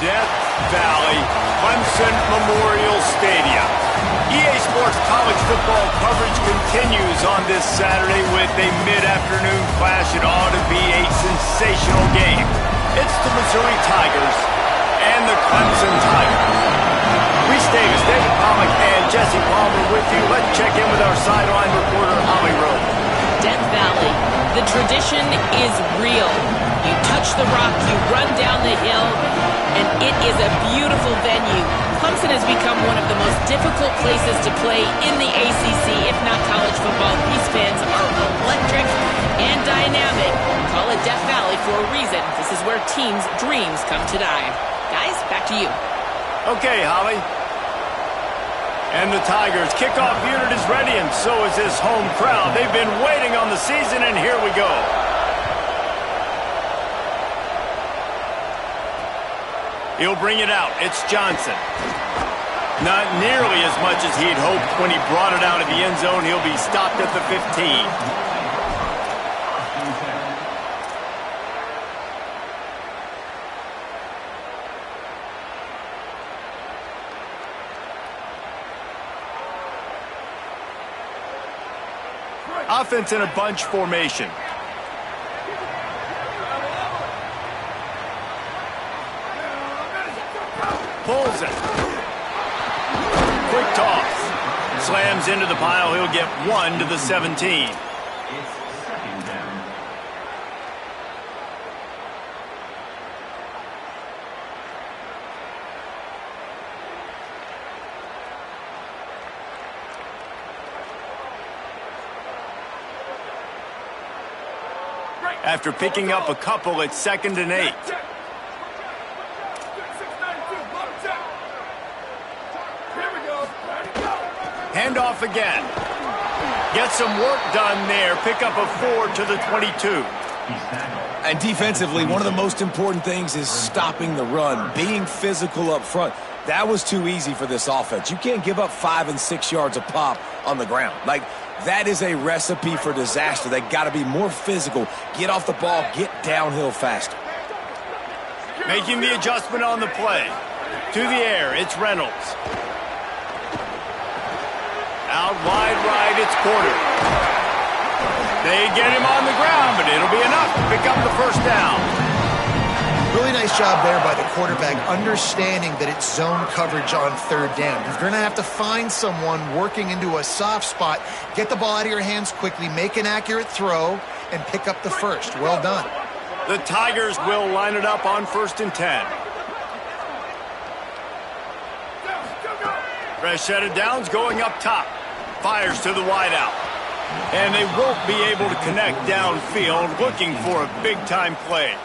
Death Valley, Clemson Memorial Stadium. EA Sports college football coverage continues on this Saturday with a mid-afternoon clash. It ought to be a sensational game. It's the Missouri Tigers and the Clemson Tigers. Reese Davis, David Pollack, and Jesse Palmer with you. Let's check in with our sideline reporter, Holly Rowe. Death Valley, the tradition is real. You touch the rock, you run down the hill, and it is a beautiful venue. Clemson has become one of the most difficult places to play in the ACC, if not college football. These fans are electric and dynamic. Call it Death Valley for a reason. This is where teams' dreams come to die. Guys, back to you. Okay, Holly. And the Tigers' kickoff unit is ready, and so is this home crowd. They've been waiting on the season, and here we go. He'll bring it out. It's Johnson. Not nearly as much as he'd hoped when he brought it out of the end zone. He'll be stopped at the 15. Offense in a bunch formation. Pulls it. Quick toss. Slams into the pile. He'll get 1 to the 17. After picking up a couple, it's 2nd and 8. Handoff again. Get some work done there. Pick up a 4 to the 22. And defensively, one of the most important things is stopping the run, being physical up front. That was too easy for this offense. You can't give up 5 and 6 yards a pop on the ground. That is a recipe for disaster. They got to be more physical. Get off the ball, get downhill faster. Making the adjustment on the play. To the air, it's Reynolds. Out wide right, it's Porter. They get him on the ground, but it'll be enough to pick up the first down. Really nice job there by the quarterback, understanding that it's zone coverage on 3rd down. You're going to have to find someone working into a soft spot, get the ball out of your hands quickly, make an accurate throw, and pick up the first. Well done. The Tigers will line it up on 1st and 10. Fresh set of downs going up top. Fires to the wideout. And they won't be able to connect downfield, looking for a big-time play.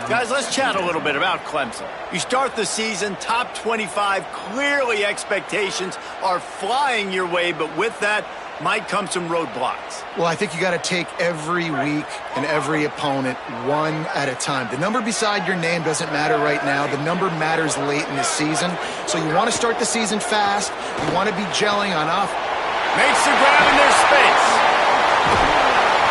Guys, let's chat a little bit about Clemson. You start the season top 25. Clearly expectations are flying your way, but with that might come some roadblocks. Well, I think you got to take every week and every opponent one at a time. The number beside your name doesn't matter right now. The number matters late in the season. So you want to start the season fast. You want to be gelling on off. Makes the grab in their space.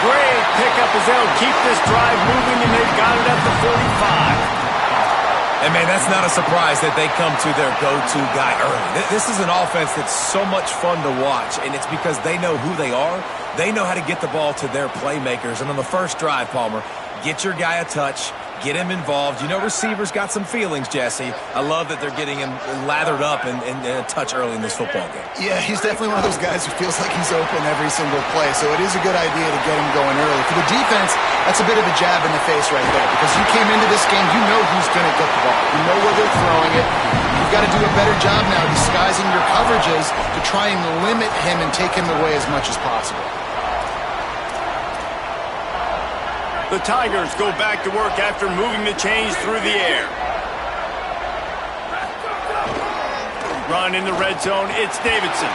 Great pickup as they'll keep this drive moving, and they've got it at the 45. And, man, that's not a surprise that they come to their go-to guy early. This is an offense that's so much fun to watch, and it's because they know who they are. They know how to get the ball to their playmakers. And on the first drive, Palmer, get your guy a touch, get him involved. You know, receivers got some feelings, Jesse. I love that they're getting him lathered up and a touch early in this football game. Yeah, he's definitely one of those guys who feels like he's open every single play, so it is a good idea to get him going early. For the defense, that's a bit of a jab in the face right there, because you came into this game, you know who's going to get the ball. You know where they're throwing it. You've got to do a better job now disguising your coverages to try and limit him and take him away as much as possible. The Tigers go back to work after moving the chains through the air. Run in the red zone, it's Davidson.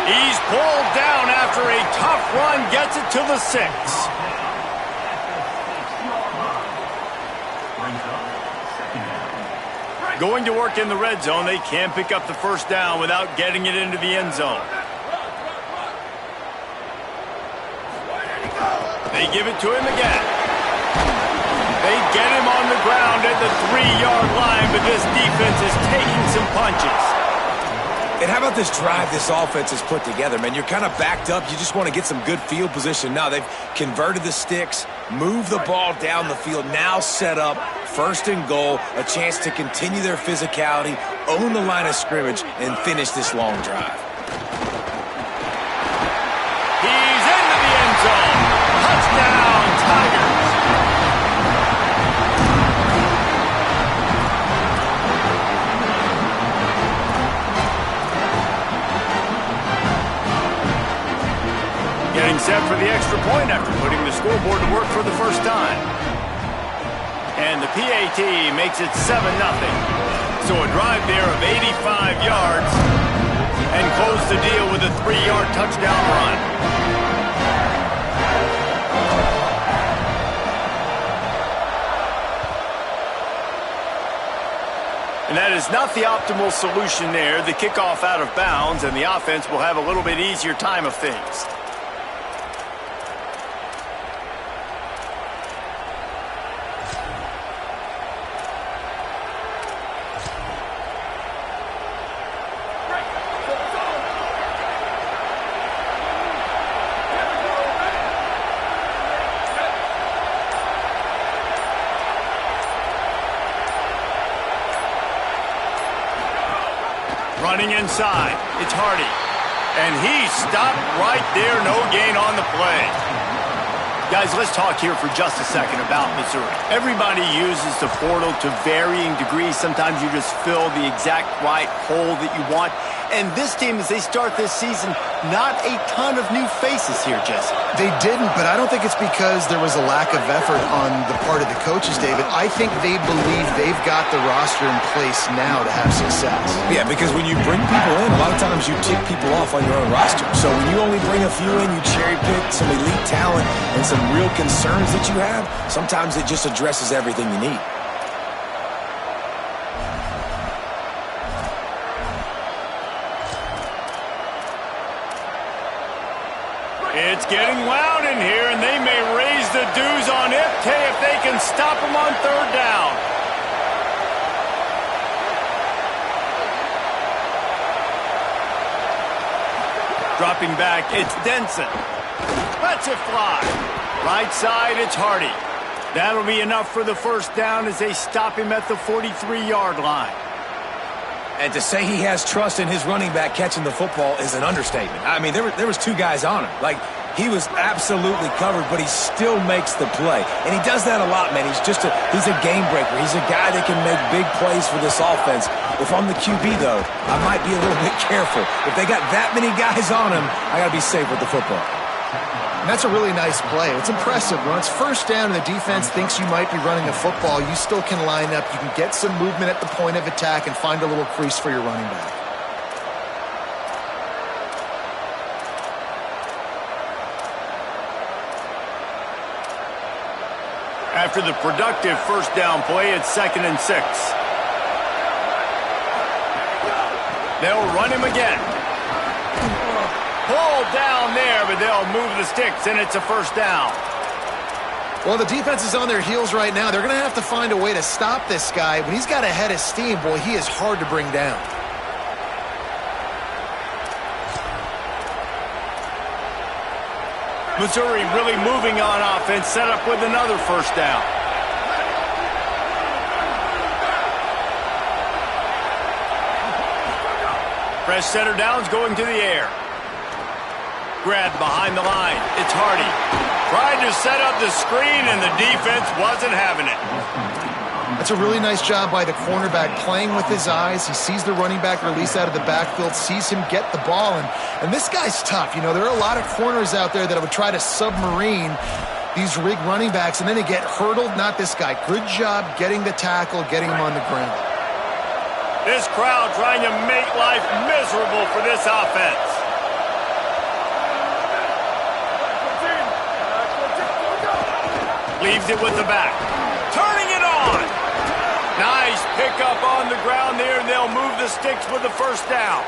He's pulled down after a tough run, gets it to the 6. Going to work in the red zone, they can't pick up the first down without getting it into the end zone. They give it to him again. They get him on the ground at the 3-yard line, but this defense is taking some punches. And how about this drive this offense has put together, man? You're kind of backed up. You just want to get some good field position. Now they've converted the sticks, moved the ball down the field, now set up first and goal, a chance to continue their physicality, own the line of scrimmage, and finish this long drive. He's into the end zone. Touchdown, Tigers. Getting set for the extra point after putting the scoreboard to work for the first time. And the PAT makes it 7-0. So a drive there of 85 yards and close the deal with a 3-yard touchdown run. And that is not the optimal solution there. The kickoff out of bounds, and the offense will have a little bit easier time of things. Running inside, it's Hardy. And he stopped right there, no gain on the play. Guys, let's talk here for just a second about Missouri. Everybody uses the portal to varying degrees. Sometimes you just fill the exact right hole that you want. And this team, as they start this season, not a ton of new faces here, Jesse. They didn't, but I don't think it's because there was a lack of effort on the part of the coaches, David. I think they believe they've got the roster in place now to have success. Yeah, because when you bring people in, a lot of times you tick people off on your own roster. So when you only bring a few in, you cherry pick some elite talent and some real concerns that you have, sometimes it just addresses everything you need. It's getting loud in here, and they may raise the dues on if they can stop them on third down. Dropping back, it's Denson. Lets it fly. Right side, it's Hardy. That'll be enough for the first down as they stop him at the 43-yard line. And to say he has trust in his running back catching the football is an understatement. I mean, there was two guys on him. Like, he was absolutely covered, but he still makes the play. And he does that a lot, man. He's a game breaker. He's a guy that can make big plays for this offense. If I'm the QB, though, I might be a little bit careful. If they got that many guys on him, I got to be safe with the football. And that's a really nice play. It's impressive. When it's first down and the defense thinks you might be running the football, you still can line up. You can get some movement at the point of attack and find a little crease for your running back. After the productive first down play, it's 2nd and 6. They'll run him again. Pulled down there, but they'll move the sticks, and it's a first down. Well, the defense is on their heels right now. They're going to have to find a way to stop this guy. When he's got a head of steam, boy, he is hard to bring down. Missouri really moving on offense, set up with another first down. Fresh center downs going to the air. Grab behind the line. It's Hardy. Tried to set up the screen, and the defense wasn't having it. That's a really nice job by the cornerback, playing with his eyes. He sees the running back release out of the backfield, sees him get the ball, and this guy's tough. You know, there are a lot of corners out there that would try to submarine these rig running backs, and then they get hurdled. Not this guy. Good job getting the tackle, getting him on the ground. This crowd trying to make life miserable for this offense. Leaves it with the back. Turning it on. Nice pickup on the ground there, and they'll move the sticks with the first down.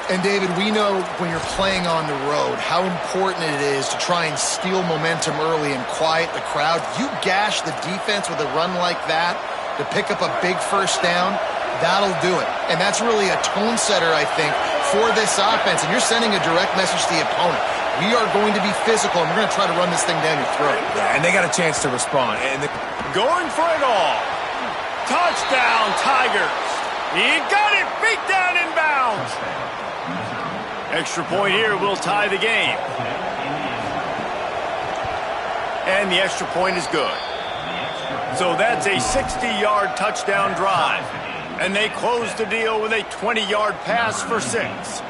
And, David, we know when you're playing on the road how important it is to try and steal momentum early and quiet the crowd. You gash the defense with a run like that to pick up a big first down, that'll do it. And that's really a tone setter, I think, for this offense. And you're sending a direct message to the opponent. We are going to be physical, and we're going to try to run this thing down your throat. Yeah, and they got a chance to respond. Going for it all. Touchdown, Tigers. He got it. Feet down in bounds. Extra point here will tie the game. And the extra point is good. So that's a 60-yard touchdown drive. And they close the deal with a 20-yard pass for 6.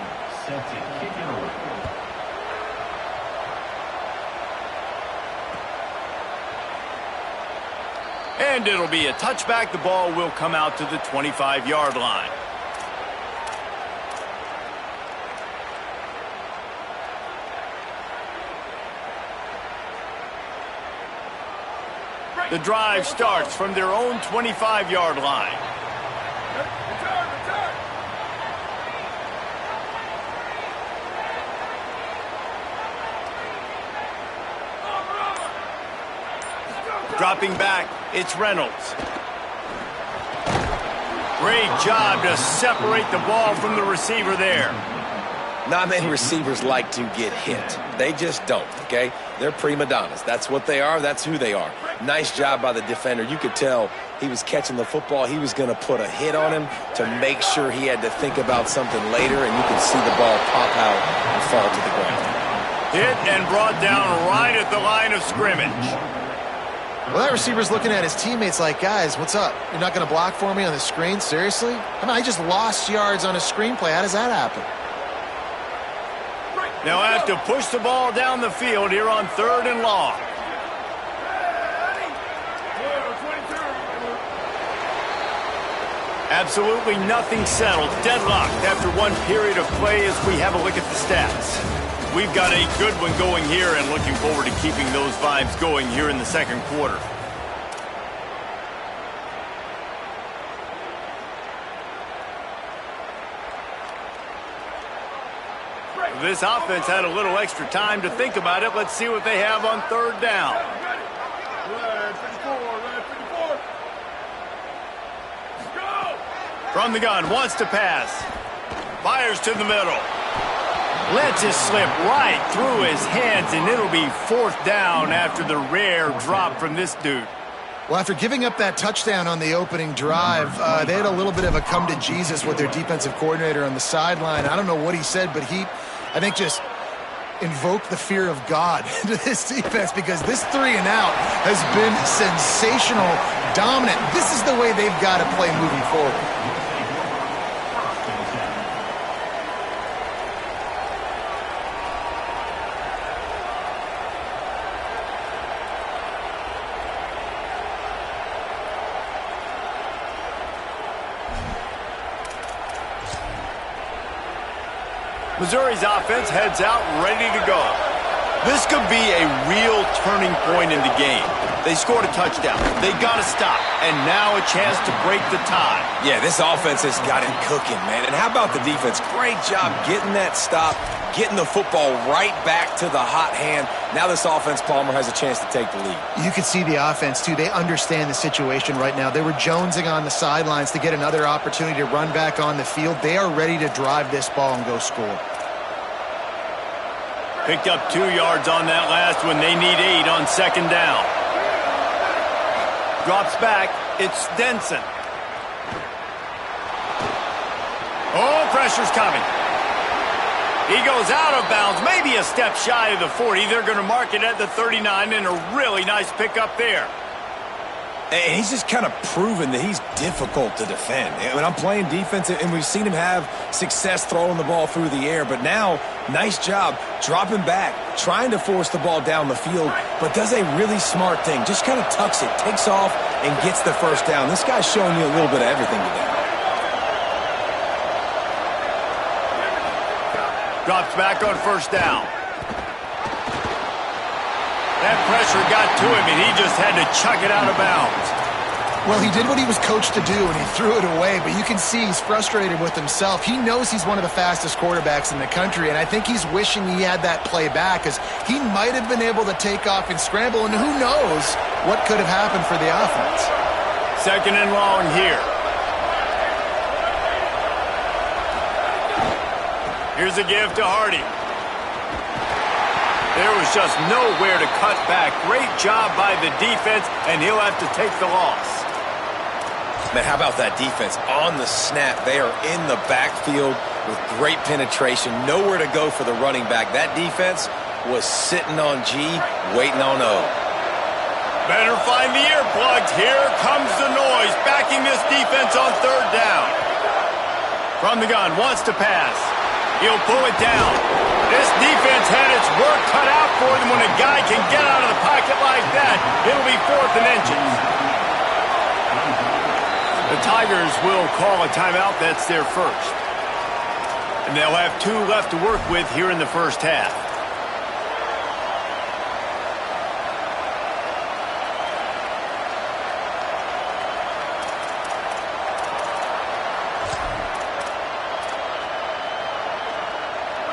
And it'll be a touchback. The ball will come out to the 25-yard line. The drive starts from their own 25-yard line. Dropping back, it's Reynolds. Great job to separate the ball from the receiver there. Not many receivers like to get hit. They just don't, okay? They're prima donnas. That's what they are. That's who they are. Nice job by the defender. You could tell he was catching the football. He was going to put a hit on him to make sure he had to think about something later, and you could see the ball pop out and fall to the ground. Hit and brought down right at the line of scrimmage. Well, that receiver's looking at his teammates like, guys, what's up? You're not going to block for me on the screen? Seriously? I mean, I just lost yards on a screenplay. How does that happen? They'll have to push the ball down the field here on 3rd and long. Absolutely nothing settled. Deadlocked after one period of play as we have a look at the stats. We've got a good one going here and looking forward to keeping those vibes going here in the second quarter. This offense had a little extra time to think about it. Let's see what they have on 3rd down. From the gun, wants to pass. Fires to the middle. Lets it slip right through his hands, and it'll be 4th down after the rare drop from this dude. Well, after giving up that touchdown on the opening drive, they had a little bit of a come to Jesus with their defensive coordinator on the sideline. I don't know what he said, but he, I think, just invoked the fear of God into this defense, because this 3 and out has been sensational, dominant. This is the way they've got to play moving forward. Missouri's offense heads out ready to go. This could be a real turning point in the game. They scored a touchdown. They got to stop. And now a chance to break the tie. Yeah, this offense has got it cooking, man. And how about the defense? Great job getting that stop, getting the football right back to the hot hand. Now this offense, Palmer, has a chance to take the lead. You can see the offense, too. They understand the situation right now. They were jonesing on the sidelines to get another opportunity to run back on the field. They are ready to drive this ball and go score. Picked up 2 yards on that last one. They need 8 on 2nd down. Drops back. It's Denson. Oh, pressure's coming. He goes out of bounds, maybe a step shy of the 40. They're going to mark it at the 39, and a really nice pickup there. And he's just kind of proven that he's difficult to defend. When I'm playing defense, and we've seen him have success throwing the ball through the air, but now, nice job dropping back, trying to force the ball down the field, but does a really smart thing. Just kind of tucks it, takes off, and gets the first down. This guy's showing you a little bit of everything today. Drops back on 1st down. That pressure got to him, and he just had to chuck it out of bounds. Well, he did what he was coached to do, and he threw it away, but you can see he's frustrated with himself. He knows he's one of the fastest quarterbacks in the country, and I think he's wishing he had that play back, as he might have been able to take off and scramble, and who knows what could have happened for the offense. 2nd and long here. Here's a give to Hardy. There was just nowhere to cut back. Great job by the defense, and he'll have to take the loss. Man, how about that defense? On the snap, they are in the backfield with great penetration. Nowhere to go for the running back. That defense was sitting on G, waiting on O. Better find the earplugs. Here comes the noise, backing this defense on 3rd down. From the gun, wants to pass. He'll pull it down. This defense had its work cut out for them. When a guy can get out of the pocket like that, it'll be 4th and inches. The Tigers will call a timeout. That's their first. And they'll have 2 left to work with here in the first half.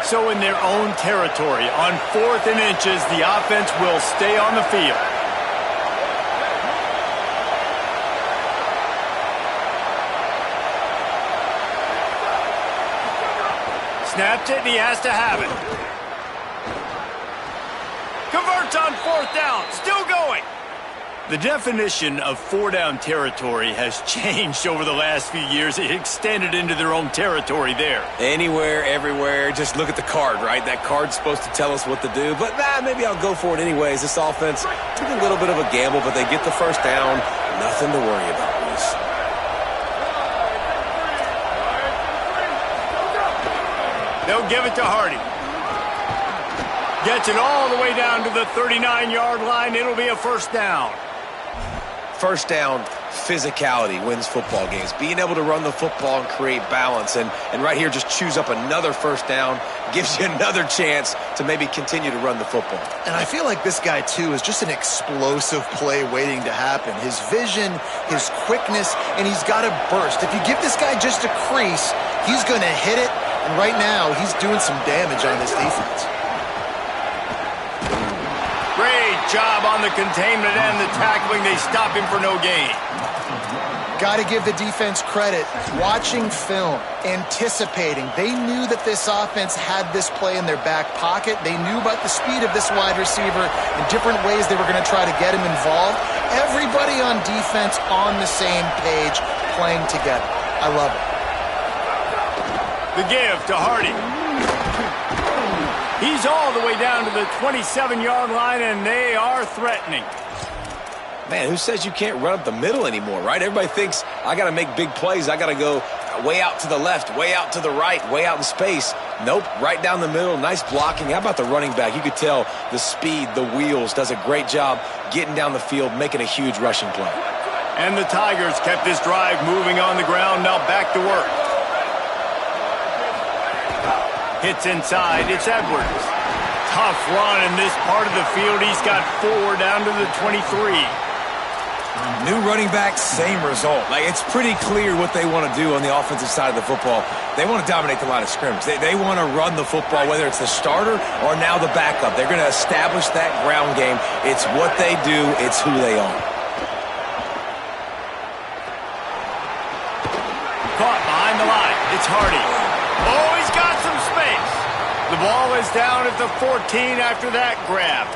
So in their own territory, on 4th and inches, the offense will stay on the field. Snapped it, and he has to have it. Converts on 4th down, still going. The definition of 4-down territory has changed over the last few years. It extended into their own territory there. Anywhere, everywhere, just look at the card, right? That card's supposed to tell us what to do, but maybe I'll go for it anyways. This offense took a little bit of a gamble, but they get the first down. Nothing to worry about, Bruce. They'll give it to Hardy. Gets it all the way down to the 39-yard line. It'll be a first down. First down, physicality wins football games. Being able to run the football and create balance. And right here, just choose up another first down. Gives you another chance to maybe continue to run the football. And I feel like this guy, too, is just an explosive play waiting to happen. His vision, his quickness, and he's got a burst. If you give this guy just a crease, he's going to hit it. And right now, he's doing some damage on this defense. Great job on the containment and the tackling. They stop him for no gain. Got to give the defense credit. Watching film, anticipating. They knew that this offense had this play in their back pocket. They knew about the speed of this wide receiver and different ways they were going to try to get him involved. Everybody on defense on the same page, playing together. I love it. The give to Hardy. He's all the way down to the 27-yard line, and they are threatening. Man, who says you can't run up the middle anymore, right? Everybody thinks I got to make big plays. I got to go way out to the left, way out to the right, way out in space. Nope, right down the middle. Nice blocking. How about the running back? You could tell the speed, the wheels, does a great job getting down the field, making a huge rushing play. And the Tigers kept this drive moving on the ground. Now back to work. Hits inside. It's Edwards. Tough run in this part of the field. He's got 4 down to the 23. New running back, same result. Like, it's pretty clear what they want to do on the offensive side of the football. They want to dominate the line of scrimmage. They want to run the football, whether it's the starter or now the backup. They're going to establish that ground game. It's what they do. It's who they are. Caught behind the line. It's Hardy. Oh, he's got some space. The ball is down at the 14 after that grab.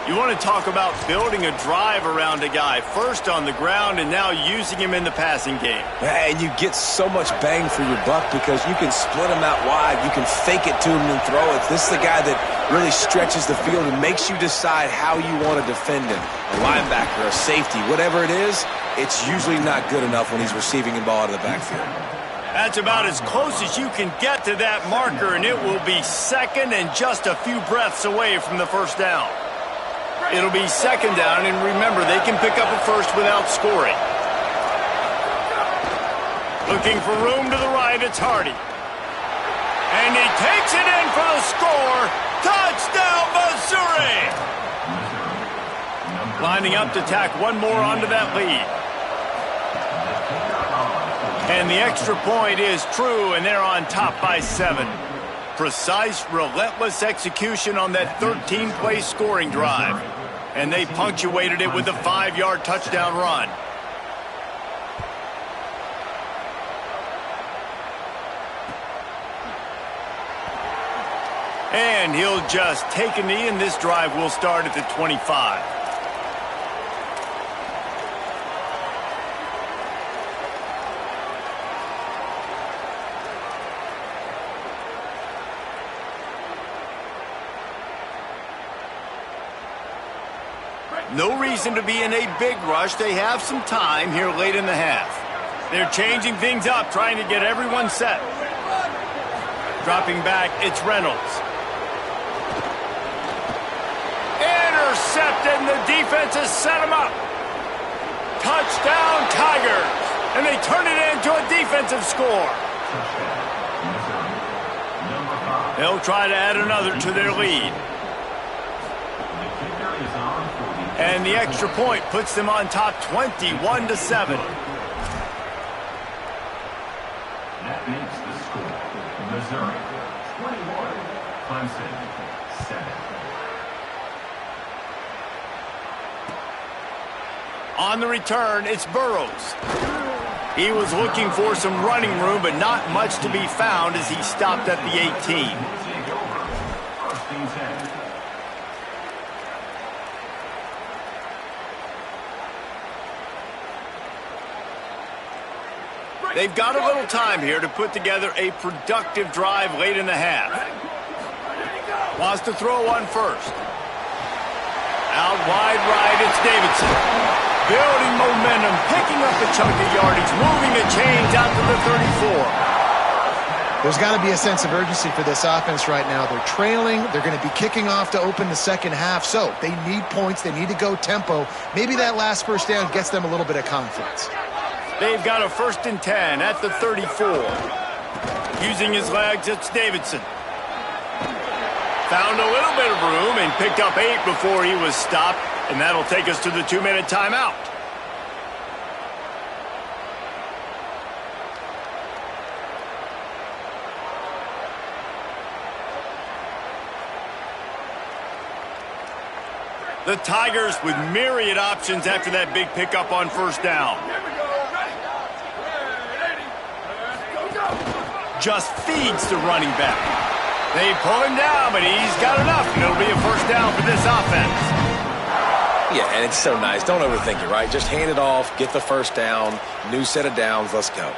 You want to talk about building a drive around a guy. First on the ground and now using him in the passing game. And you get so much bang for your buck because you can split him out wide. You can fake it to him and throw it. This is the guy that really stretches the field and makes you decide how you want to defend him. A linebacker, a safety, whatever it is, it's usually not good enough when he's receiving the ball out of the backfield. That's about as close as you can get to that marker, and it will be second and just a few breaths away from the first down. It'll be second down, and remember, they can pick up a first without scoring. Looking for room to the right, it's Hardy. And he takes it in for the score. Touchdown, Missouri! Lining up to tack one more onto that lead. And the extra point is true, and they're on top by 7. Precise, relentless execution on that 13-play scoring drive. And they punctuated it with a 5-yard touchdown run. And he'll just take a knee, and this drive will start at the 25. No reason to be in a big rush. They have some time here late in the half. They're changing things up, trying to get everyone set. Dropping back, it's Reynolds. Intercepted, and the defense has set him up. Touchdown, Tigers. And they turn it into a defensive score. They'll try to add another to their lead. And the extra point puts them on top 21-7. That makes the score. Missouri 21, Clemson 7. On the return, it's Burrows. He was looking for some running room, but not much to be found as he stopped at the 18. They've got a little time here to put together a productive drive late in the half. Wants to throw one first. Out wide right, it's Davidson. Building momentum, picking up a chunk of yardage, moving the chains out to the 34. There's got to be a sense of urgency for this offense right now. They're trailing. They're going to be kicking off to open the second half. So they need points. They need to go tempo. Maybe that last first down gets them a little bit of confidence. They've got a 1st and 10 at the 34. Using his legs, it's Davidson. Found a little bit of room and picked up 8 before he was stopped. And that'll take us to the 2-minute timeout. The Tigers with myriad options after that big pickup on first down. Just feeds the running back. They pull him down, but he's got enough, and it'll be a first down for this offense. Yeah, and it's so nice. Don't overthink it, right? Just hand it off, get the first down, new set of downs, let's go.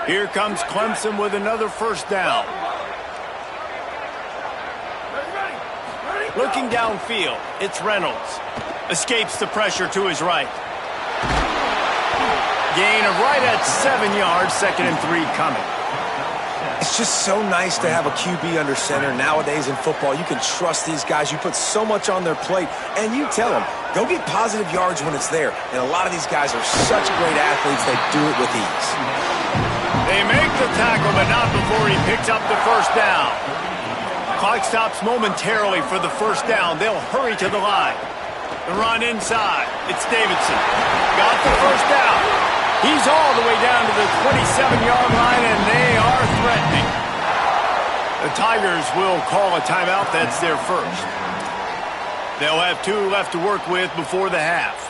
Here comes Clemson with another first down. Looking downfield, it's Reynolds. Escapes the pressure to his right. Gain of right at 7 yards, 2nd and 3 coming. It's just so nice to have a QB under center. Nowadays in football, you can trust these guys. You put so much on their plate, and you tell them, go get positive yards when it's there. And a lot of these guys are such great athletes, they do it with ease. They make the tackle, but not before he picks up the first down. Clock stops momentarily for the first down. They'll hurry to the line. The run inside. It's Davidson. Got the first down. He's all the way down to the 27-yard line, and they are threatening. The Tigers will call a timeout. That's their first. They'll have 2 left to work with before the half.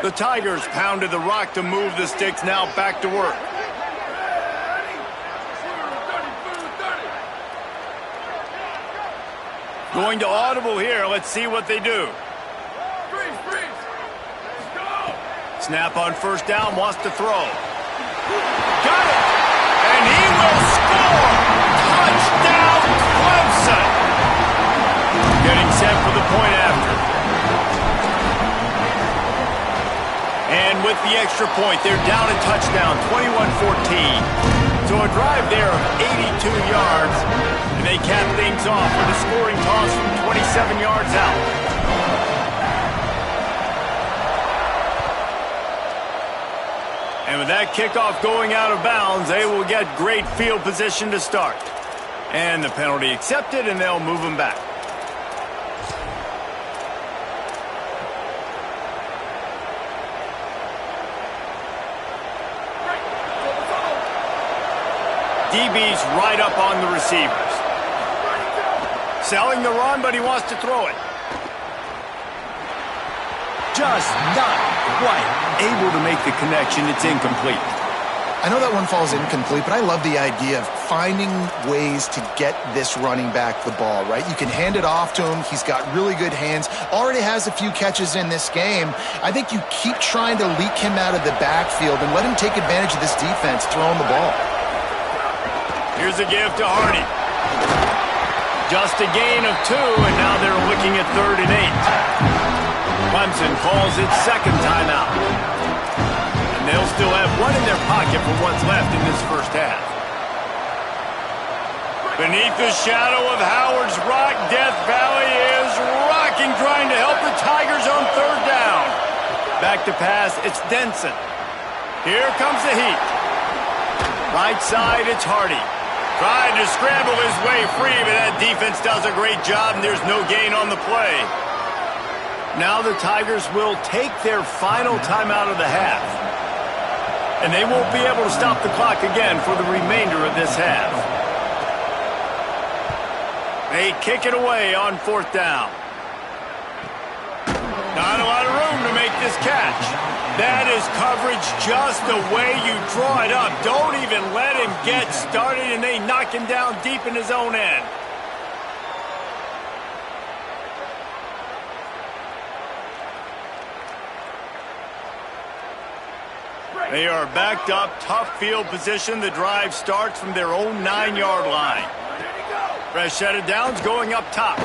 The Tigers pounded the rock to move the sticks, now back to work. Going to audible here. Let's see what they do. Snap on first down, wants to throw. Got it! And he will score! Touchdown, Clemson! Getting set for the point after. And with the extra point, they're down a touchdown, 21-14. So a drive there of 82 yards, and they cap things off with a scoring toss from 27 yards out. And with that kickoff going out of bounds, they will get great field position to start. And the penalty accepted, and they'll move him back. DB's right up on the receivers. Selling the run, but he wants to throw it. Just not quite able to make the connection. It's incomplete. I know that one falls incomplete, but I love the idea of finding ways to get this running back the ball, right? You can hand it off to him. He's got really good hands. Already has a few catches in this game. I think you keep trying to leak him out of the backfield and let him take advantage of this defense throwing the ball. Here's a give to Hardy. Just a gain of 2, and now they're looking at 3rd and 8. Clemson calls its second timeout. And they'll still have one in their pocket for what's left in this first half. Beneath the shadow of Howard's Rock, Death Valley is rocking, trying to help the Tigers on 3rd down. Back to pass, it's Denson. Here comes the heat. Right side, it's Hardy. Trying to scramble his way free, but that defense does a great job, and there's no gain on the play. Now the Tigers will take their final timeout of the half. And they won't be able to stop the clock again for the remainder of this half. They kick it away on 4th down. Not a lot of room to make this catch. That is coverage just the way you draw it up. Don't even let him get started, and they knock him down deep in his own end. They are backed up, tough field position. The drive starts from their own 9-yard line. Fresh set of downs going up top.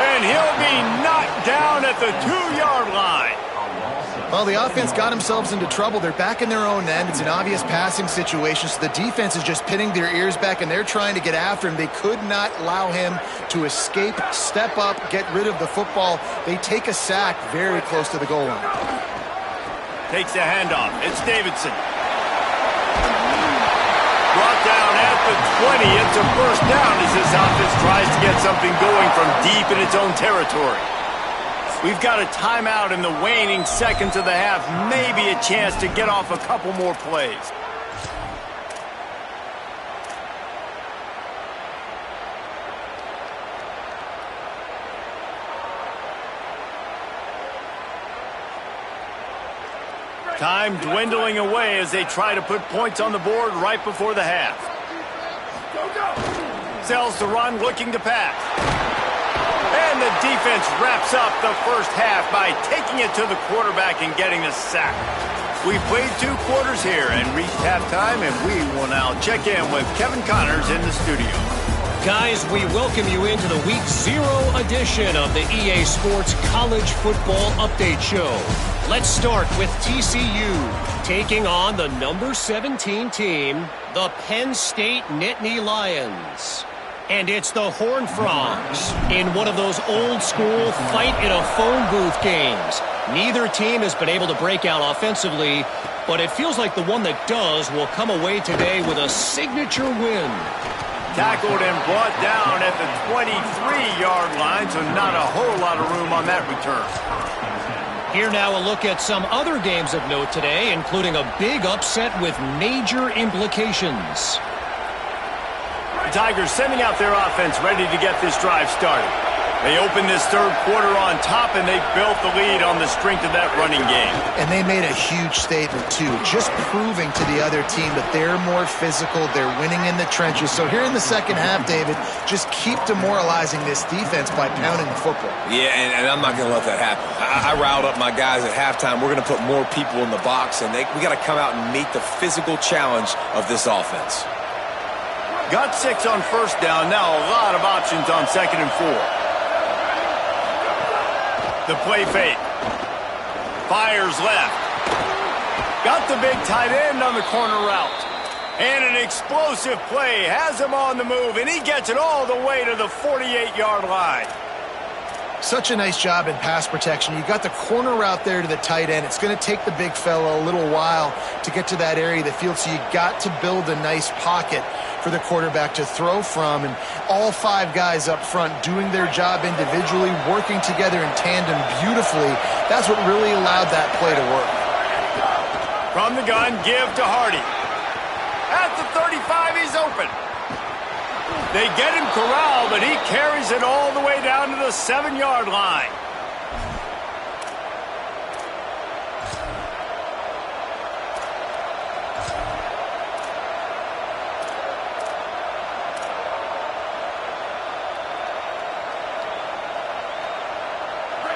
And he'll be knocked down at the 2-yard line. Well, the offense got themselves into trouble. They're back in their own end. It's an obvious passing situation, so the defense is just pinning their ears back, and they're trying to get after him. They could not allow him to escape, step up, get rid of the football. They take a sack very close to the goal line. Takes the handoff. It's Davidson. Brought down at the 20. It's a first down as this offense tries to get something going from deep in its own territory. We've got a timeout in the waning seconds of the half. Maybe a chance to get off a couple more plays. Time dwindling away as they try to put points on the board right before the half. Sells the run, looking to pass. And the defense wraps up the first half by taking it to the quarterback and getting the sack. We played 2 quarters here and reached halftime, and we will now check in with Kevin Connors in the studio. Guys, we welcome you into the Week 0 edition of the EA Sports College Football Update Show. Let's start with TCU taking on the number 17 team, the Penn State Nittany Lions. And it's the Horned Frogs in one of those old-school fight-in-a-phone-booth games. Neither team has been able to break out offensively, but it feels like the one that does will come away today with a signature win. Tackled and brought down at the 23-yard line, so not a whole lot of room on that return. Here now a look at some other games of note today, including a big upset with major implications. The Tigers sending out their offense ready to get this drive started. They opened this 3rd quarter on top, and they built the lead on the strength of that running game. And they made a huge statement, too, just proving to the other team that they're more physical, they're winning in the trenches. So here in the second half, David, just keep demoralizing this defense by pounding the football. Yeah, and I'm not going to let that happen. I riled up my guys at halftime. We're going to put more people in the box, and we got to come out and meet the physical challenge of this offense. Got 6 on 1st down. Now a lot of options on 2nd and 4. The play fake. Fires left. Got the big tight end on the corner route. And an explosive play has him on the move, and he gets it all the way to the 48-yard line. Such a nice job in pass protection. You got the corner route there to the tight end. It's going to take the big fella a little while to get to that area of the field, so you got to build a nice pocket for the quarterback to throw from. And all 5 guys up front doing their job individually, working together in tandem beautifully. That's what really allowed that play to work. From the gun, give to Hardy. At the 35, he's open. They get him corralled, but he carries it all the way down to the 7-yard line.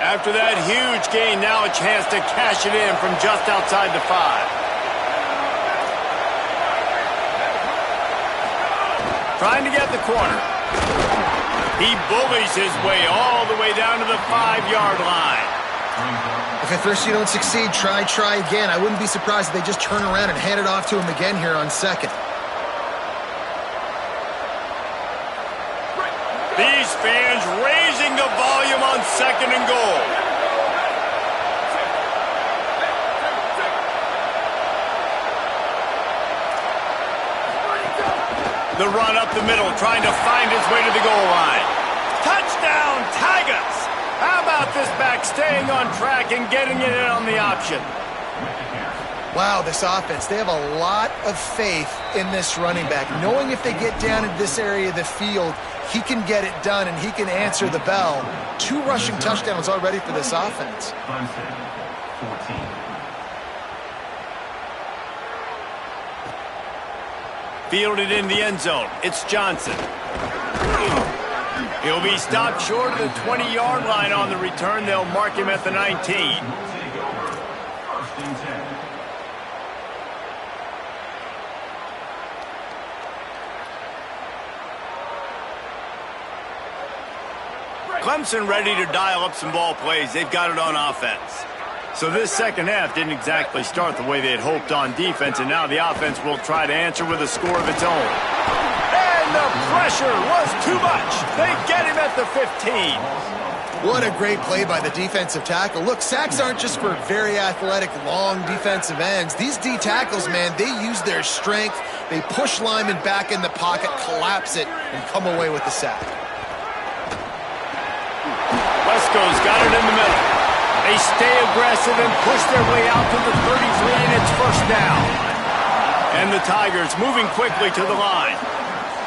After that huge gain, now a chance to cash it in from just outside the 5. Trying to get the corner. He bullies his way all the way down to the 5-yard line. If at first you don't succeed, try again. I wouldn't be surprised if they just turn around and hand it off to him again here on second. These fans raising the volume on 2nd and goal. The run up the middle, trying to find his way to the goal line. Touchdown, Tigers! How about this back staying on track and getting it in on the option? Wow, this offense, they have a lot of faith in this running back. Knowing if they get down in this area of the field, he can get it done and he can answer the bell. 2 rushing touchdowns already for this offense. 14. Fielded in the end zone. It's Johnson. He'll be stopped short of the 20-yard line on the return. They'll mark him at the 19. 1st and 10. Clemson ready to dial up some ball plays. They've got it on offense. So this second half didn't exactly start the way they had hoped on defense, and now the offense will try to answer with a score of its own. And the pressure was too much. They get him at the 15. What a great play by the defensive tackle. Look, sacks aren't just for very athletic, long defensive ends. These D tackles, man, they use their strength. They push linemen back in the pocket, collapse it, and come away with the sack. Wesco's got it in the middle. They stay aggressive and push their way out to the 33, and it's 1st down. And the Tigers moving quickly to the line.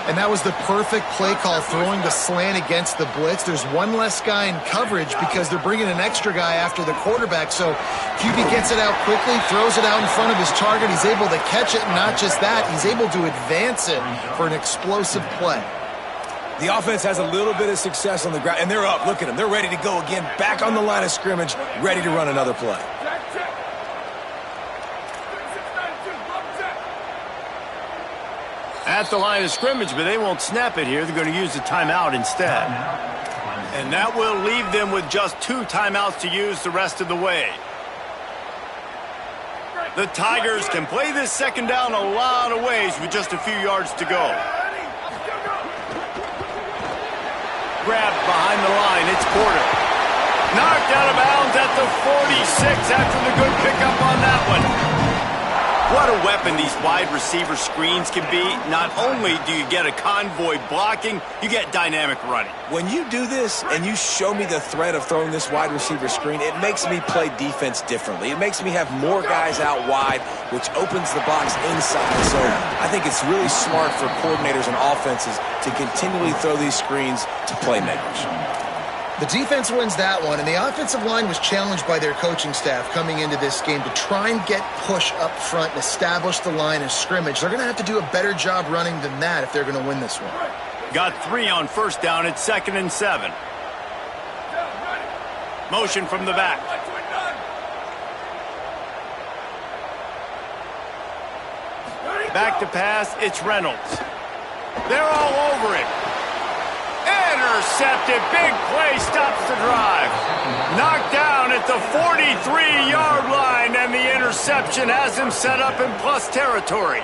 And that was the perfect play call, throwing the slant against the blitz. There's one less guy in coverage because they're bringing an extra guy after the quarterback. So QB gets it out quickly, throws it out in front of his target. He's able to catch it, and not just that, he's able to advance it for an explosive play. The offense has a little bit of success on the ground, and they're up. Look at them. They're ready to go again, back on the line of scrimmage, ready to run another play. At the line of scrimmage, but they won't snap it here. They're going to use the timeout instead. And that will leave them with just 2 timeouts to use the rest of the way. The Tigers can play this second down a lot of ways with just a few yards to go. Grabbed behind the line, it's Porter. Knocked out of bounds at the 46 after the good pickup on that one. What a weapon these wide receiver screens can be. Not only do you get a convoy blocking, you get dynamic running. When you do this and you show me the threat of throwing this wide receiver screen, it makes me play defense differently. It makes me have more guys out wide, which opens the box inside. So I think it's really smart for coordinators and offenses to continually throw these screens to playmakers. The defense wins that one, and the offensive line was challenged by their coaching staff coming into this game to try and get push up front and establish the line of scrimmage. They're going to have to do a better job running than that if they're going to win this one. Got 3 on 1st down. It's 2nd and 7. Motion from the back. Back to pass. It's Reynolds. They're all over it. Intercepted. Big play stops the drive. Knocked down at the 43-yard line, and the interception has him set up in plus territory.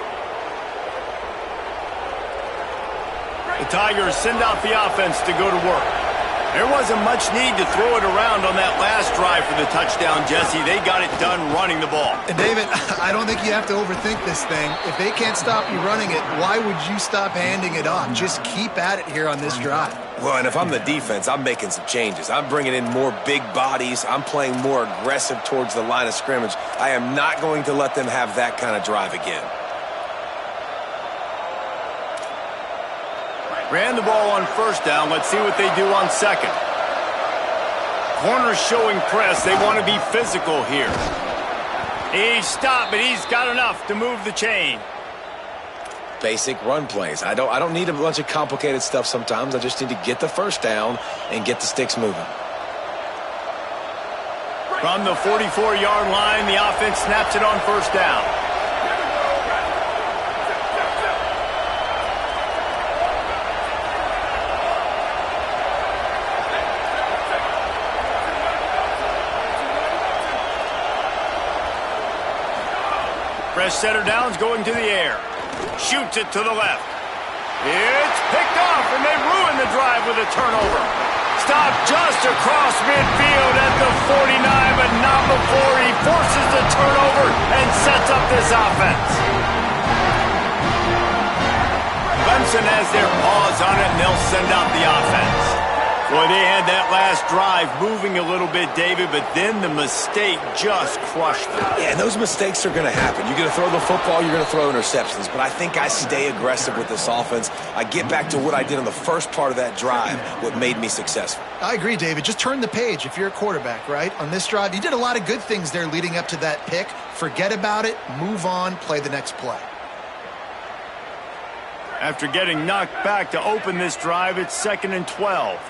The Tigers send out the offense to go to work. There wasn't much need to throw it around on that last drive for the touchdown, Jesse. They got it done running the ball. And David, I don't think you have to overthink this thing. If they can't stop you running it, why would you stop handing it off? Just keep at it here on this drive. Well, and if I'm the defense, I'm making some changes. I'm bringing in more big bodies. I'm playing more aggressive towards the line of scrimmage. I am not going to let them have that kind of drive again. Ran the ball on first down. Let's see what they do on second. Corner showing press. They want to be physical here. He stopped, but he's got enough to move the chain. Basic run plays. I don't need a bunch of complicated stuff sometimes. I just need to get the first down and get the sticks moving. From the 44-yard line, the offense snaps it on first down. Fresh setter downs going to the air. Shoots it to the left. It's picked off, and they ruin the drive with a turnover. Stopped just across midfield at the 49, but not before he forces the turnover and sets up this offense. Clemson has their paws on it, and they'll send out the offense. Boy, they had that last drive moving a little bit, David, but then the mistake just crushed them. Yeah, and those mistakes are going to happen. You're going to throw the football, you're going to throw interceptions, but I think I stay aggressive with this offense. I get back to what I did on the first part of that drive, what made me successful. I agree, David. Just turn the page if you're a quarterback, right? On this drive, you did a lot of good things there leading up to that pick. Forget about it, move on, play the next play. After getting knocked back to open this drive, it's 2nd and 12.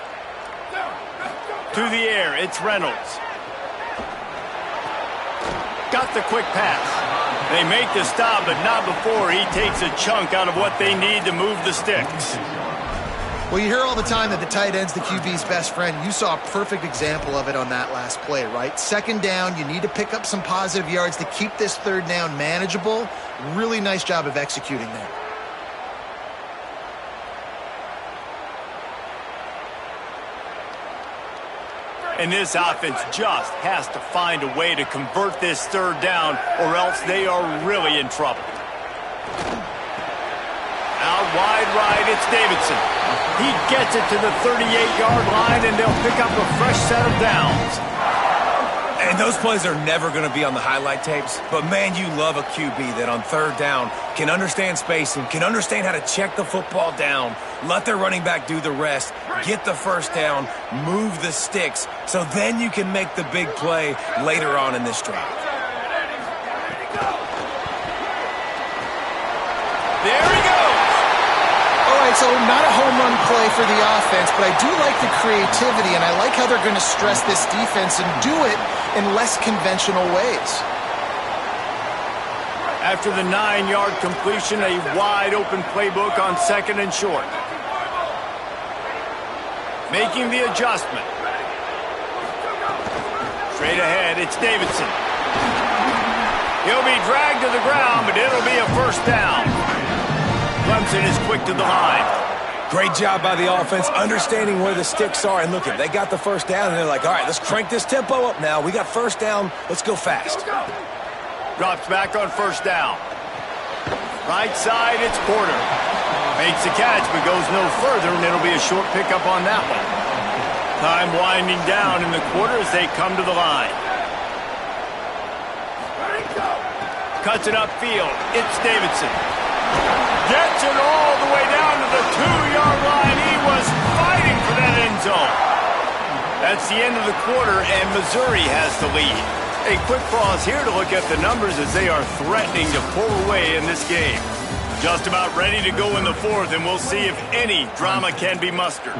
To the air, it's Reynolds. Got the quick pass. They make the stop, but not before he takes a chunk out of what they need to move the sticks. Well, you hear all the time that the tight end's the QB's best friend. You saw a perfect example of it on that last play, right? 2nd down, you need to pick up some positive yards to keep this 3rd down manageable. Really nice job of executing there. And this offense just has to find a way to convert this 3rd down, or else they are really in trouble. Out wide right, it's Davidson. He gets it to the 38-yard line, and they'll pick up a fresh set of downs. And those plays are never going to be on the highlight tapes, but man, you love a QB that on 3rd down can understand spacing, can understand how to check the football down, let their running back do the rest, get the first down, move the sticks, so then you can make the big play later on in this drive. There he goes. All right, so not a home run play for the offense, but I do like the creativity, and I like how they're going to stress this defense and do it in less conventional ways. After the 9-yard completion, a wide-open playbook on 2nd and short. Making the adjustment. Straight ahead, it's Davidson. He'll be dragged to the ground, but it'll be a first down. Clemson is quick to the line. Great job by the offense, understanding where the sticks are. And look, they got the first down, and they're like, all right, let's crank this tempo up now. We got first down. Let's go fast. Drops back on first down. Right side, it's Porter. Makes the catch, but goes no further, and it'll be a short pickup on that one. Time winding down in the quarter as they come to the line. Cuts it upfield. It's Davidson. Gets it all the way down to the 2-yard line. He was fighting for that end zone. That's the end of the quarter, and Missouri has the lead. A quick pause here to look at the numbers as they are threatening to pull away in this game. Just about ready to go in the 4th, and we'll see if any drama can be mustered.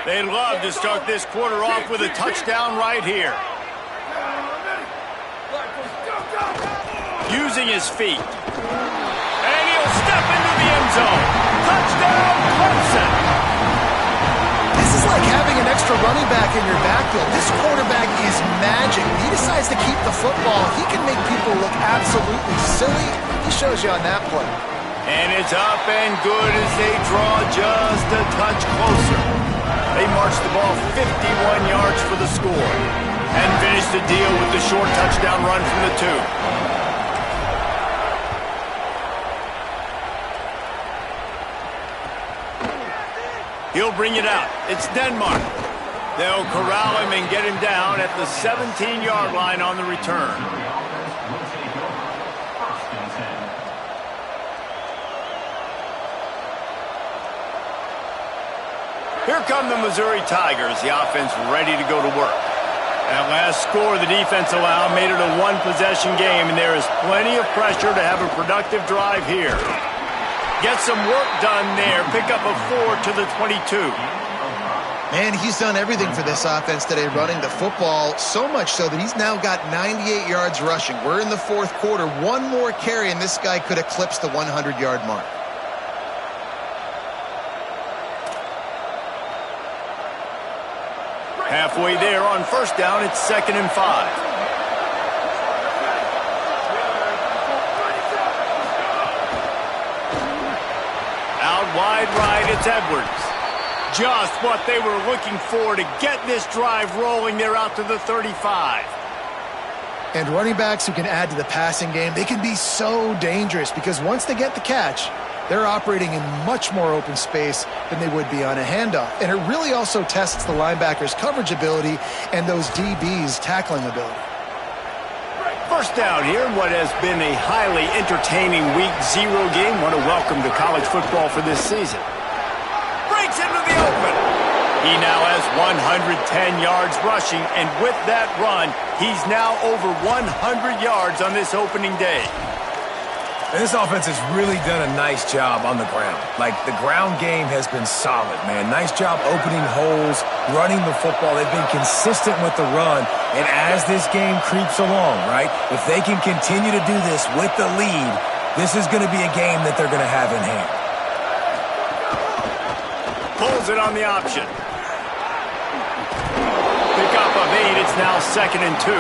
They'd love to start this quarter off with a touchdown right here. Using his feet. And he'll step into the end zone. Touchdown, Clemson. This is like having an extra running back in your backfield. This quarterback is magic. When he decides to keep the football, he can make people look absolutely silly. He shows you on that play. And it's up and good as they draw just a touch closer. They march the ball 51 yards for the score and finish the deal with the short touchdown run from the 2. He'll bring it out. It's Denmark. They'll corral him and get him down at the 17-yard line on the return. Here come the Missouri Tigers, the offense ready to go to work. That last score the defense allowed made it a one-possession game, and there is plenty of pressure to have a productive drive here. Get some work done there. Pick up a 4 to the 22. Man, he's done everything for this offense today, running the football, so much so that he's now got 98 yards rushing. We're in the fourth quarter. One more carry, and this guy could eclipse the 100-yard mark. Halfway there on first down, it's 2nd and 5. Out wide right, it's Edwards. Just what they were looking for to get this drive rolling. They're out to the 35. And running backs who can add to the passing game, they can be so dangerous because once they get the catch, they're operating in much more open space than they would be on a handoff. And it really also tests the linebackers' coverage ability and those DBs' tackling ability. First down here in what has been a highly entertaining Week 0 game. Want to welcome to college football for this season. Breaks into the open. He now has 110 yards rushing, and with that run, he's now over 100 yards on this opening day. And this offense has really done a nice job on the ground. Like, the ground game has been solid, man. Nice job opening holes, running the football. They've been consistent with the run. And as this game creeps along, right, if they can continue to do this with the lead, this is going to be a game that they're going to have in hand. Pulls it on the option. Pick up of 8. It's now 2nd and 2.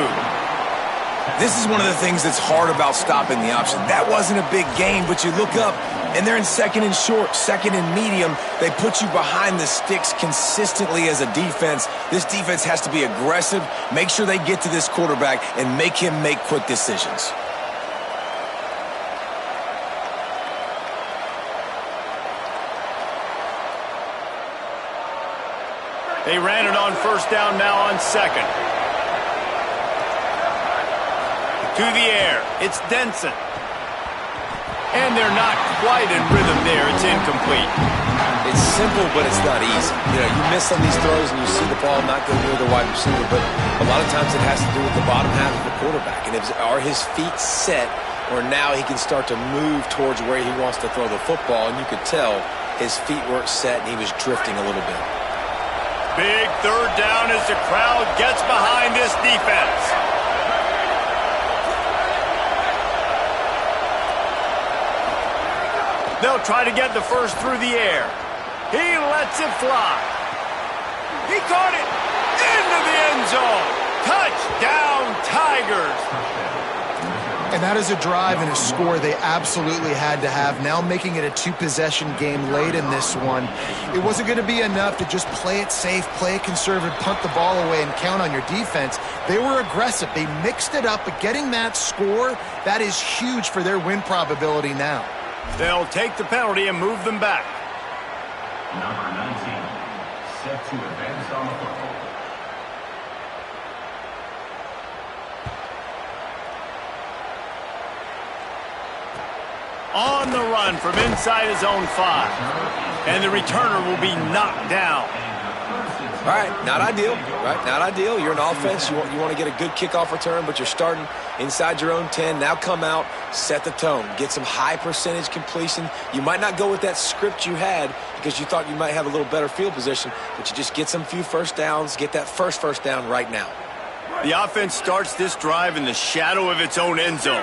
This is one of the things that's hard about stopping the option. That wasn't a big gain, but you look up, and they're in 2nd and short, 2nd and medium. They put you behind the sticks consistently as a defense. This defense has to be aggressive, make sure they get to this quarterback, and make him make quick decisions. They ran it on first down, now on 2nd. To the air, it's Denson. And they're not quite in rhythm there. It's incomplete. It's simple, but it's not easy. You know, you miss on these throws and you see the ball not go near the wide receiver, but a lot of times it has to do with the bottom half of the quarterback. And are his feet set, or now he can start to move towards where he wants to throw the football, and you could tell his feet weren't set and he was drifting a little bit. Big third down as the crowd gets behind this defense. They'll try to get the first through the air. He lets it fly. He caught it into the end zone. Touchdown, Tigers. And that is a drive and a score they absolutely had to have. Now making it a two-possession game late in this one. It wasn't going to be enough to just play it safe, play it conservative, punt the ball away, and count on your defense. They were aggressive. They mixed it up, but getting that score, that is huge for their win probability now. They'll take the penalty and move them back. Number 19, set to advance on the football. On the run from inside his own 5. And the returner will be knocked down. All right, not ideal, right? Not ideal. You're an offense. You want to get a good kickoff return, but you're starting inside your own 10. Now come out, set the tone, get some high percentage completion. You might not go with that script you had because you thought you might have a little better field position, but you just get some few first downs, get that first down right now. The offense starts this drive in the shadow of its own end zone.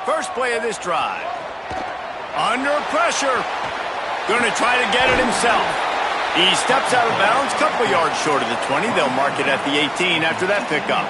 First play of this drive. Under pressure. Going to try to get it himself. He steps out of bounds, couple yards short of the 20. They'll mark it at the 18 after that pickup.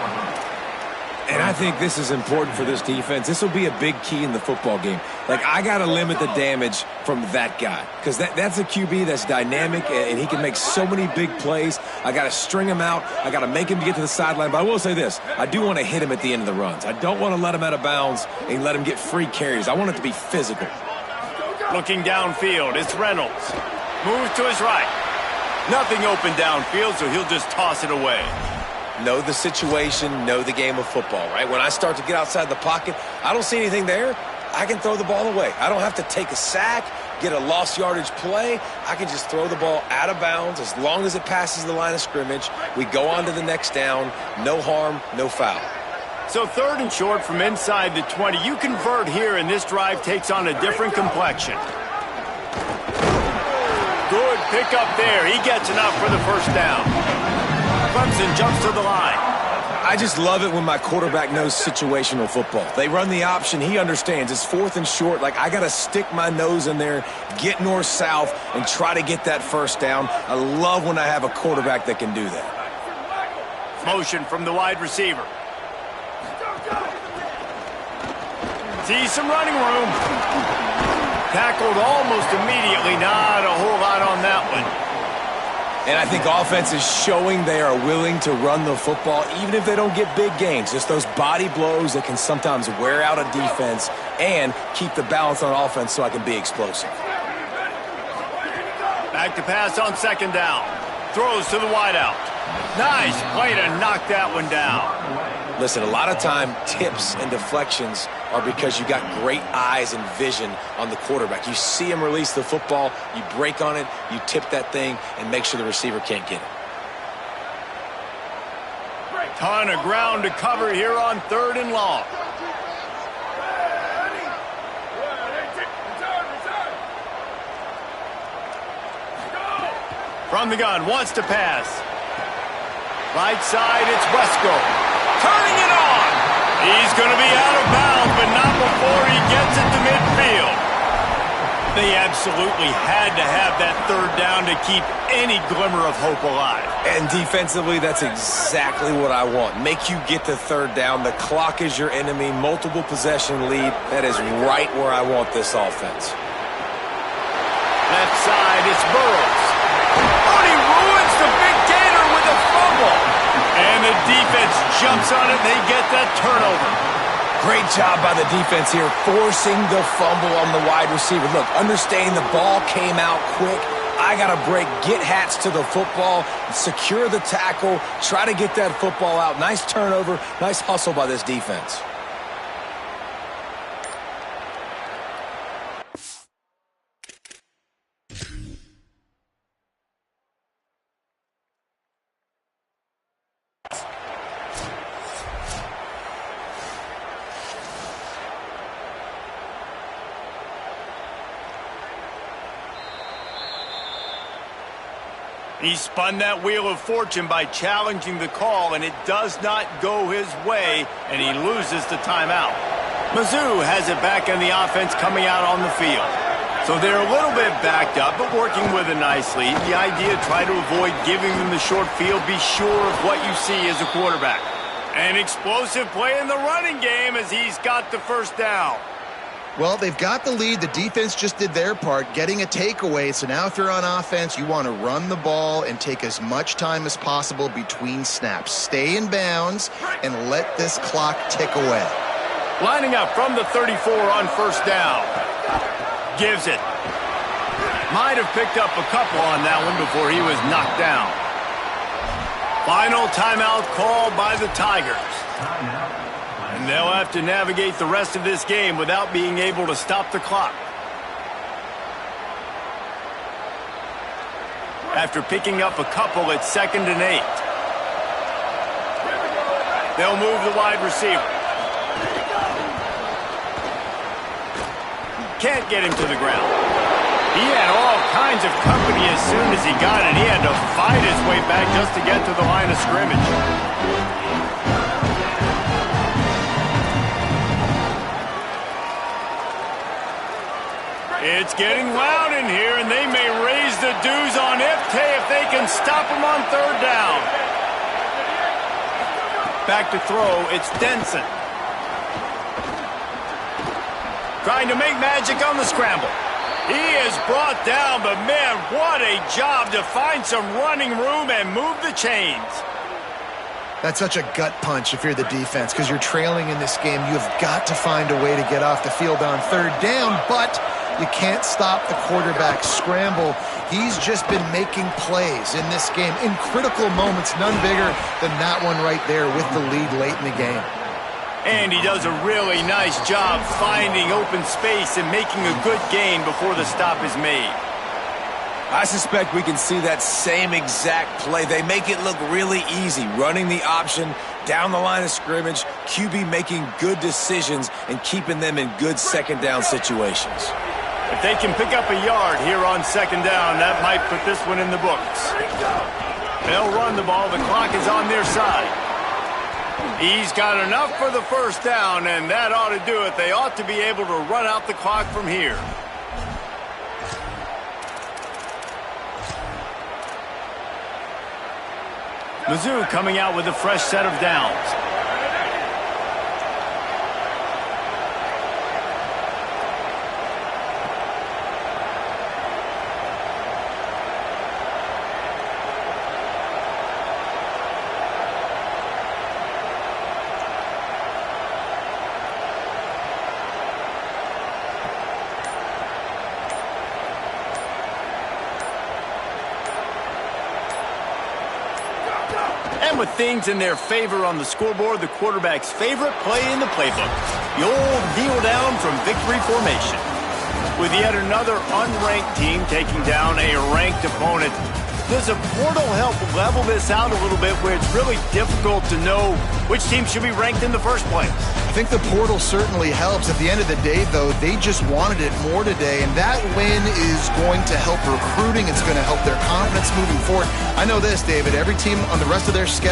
And I think this is important for this defense. This will be a big key in the football game. Like, I got to limit the damage from that guy because that's a QB that's dynamic, and he can make so many big plays. I got to string him out. I got to make him get to the sideline. But I will say this. I do want to hit him at the end of the runs. I don't want to let him out of bounds and let him get free carries. I want it to be physical. Looking downfield, it's Reynolds. Moves to his right. Nothing open downfield, so he'll just toss it away. Know the situation, know the game of football, right? When I start to get outside the pocket, I don't see anything there, I can throw the ball away. I don't have to take a sack, get a lost yardage play. I can just throw the ball out of bounds as long as it passes the line of scrimmage. We go on to the next down. No harm, no foul. So 3rd and short from inside the 20. You convert here, and this drive takes on a different complexion. Good pick up there. He gets enough for the first down. Clemson jumps to the line. I just love it when my quarterback knows situational football. They run the option. He understands. It's 4th and short. Like, I got to stick my nose in there, get north-south, and try to get that first down. I love when I have a quarterback that can do that. Motion from the wide receiver. Sees some running room. Tackled almost immediately. Not a whole lot on that one. And I think offense is showing they are willing to run the football, even if they don't get big gains. Just those body blows that can sometimes wear out a defense and keep the balance on offense so I can be explosive. Back to pass on 2nd down. Throws to the wideout. Nice play to knock that one down. Listen, a lot of time, tips and deflections are because you got great eyes and vision on the quarterback. You see him release the football, you break on it, you tip that thing, and make sure the receiver can't get it. Ton of ground to cover here on 3rd and long. From the gun, wants to pass. Right side, it's Wesco. Turning it on. He's going to be out of bounds, but not before he gets it to midfield. They absolutely had to have that 3rd down to keep any glimmer of hope alive. And defensively, that's exactly what I want. Make you get the 3rd down. The clock is your enemy. Multiple possession lead. That is right where I want this offense. Left side, it's Burrows. Oh, he ruins the big gator with a fumble. And the defense jumps on it, and they get that turnover. Great job by the defense here, forcing the fumble on the wide receiver. Look, understanding the ball came out quick. I got to break, get hats to the football, secure the tackle, try to get that football out. Nice turnover, nice hustle by this defense. He spun that wheel of fortune by challenging the call, and it does not go his way, and he loses the timeout. Mizzou has it back in the offense coming out on the field. So they're a little bit backed up, but working with a nice lead. The idea, try to avoid giving them the short field. Be sure of what you see as a quarterback. An explosive play in the running game as he's got the first down. Well, they've got the lead. The defense just did their part, getting a takeaway. So now if you're on offense, you want to run the ball and take as much time as possible between snaps. Stay in bounds and let this clock tick away. Lining up from the 34 on first down. Gives it. Might have picked up a couple on that one before he was knocked down. Final timeout called by the Tigers. And they'll have to navigate the rest of this game without being able to stop the clock. After picking up a couple at 2nd and 8. They'll move the wide receiver. Can't get him to the ground. He had all kinds of company as soon as he got it. He had to fight his way back just to get to the line of scrimmage. It's getting loud in here, and they may raise the dues on Iftay if they can stop him on 3rd down. Back to throw, it's Denson. Trying to make magic on the scramble. He is brought down, but man, what a job to find some running room and move the chains. That's such a gut punch if you're the defense, because you're trailing in this game. You've got to find a way to get off the field on third down, but you can't stop the quarterback scramble. He's just been making plays in this game in critical moments, none bigger than that one right there with the lead late in the game. And he does a really nice job finding open space and making a good gain before the stop is made. I suspect we can see that same exact play. They make it look really easy, running the option down the line of scrimmage, QB making good decisions and keeping them in good second down situations. If they can pick up a yard here on second down, that might put this one in the books. They'll run the ball. The clock is on their side. He's got enough for the first down, and that ought to do it. They ought to be able to run out the clock from here. Mizzou coming out with a fresh set of downs. And with things in their favor on the scoreboard, the quarterback's favorite play in the playbook, the old kneel down from victory formation. With yet another unranked team taking down a ranked opponent, does a portal help level this out a little bit where it's really difficult to know which team should be ranked in the first place? I think the portal certainly helps. At the end of the day, though, they just wanted it more today, and that win is going to help recruiting. It's going to help their confidence moving forward. I know this, David, every team on the rest of their schedule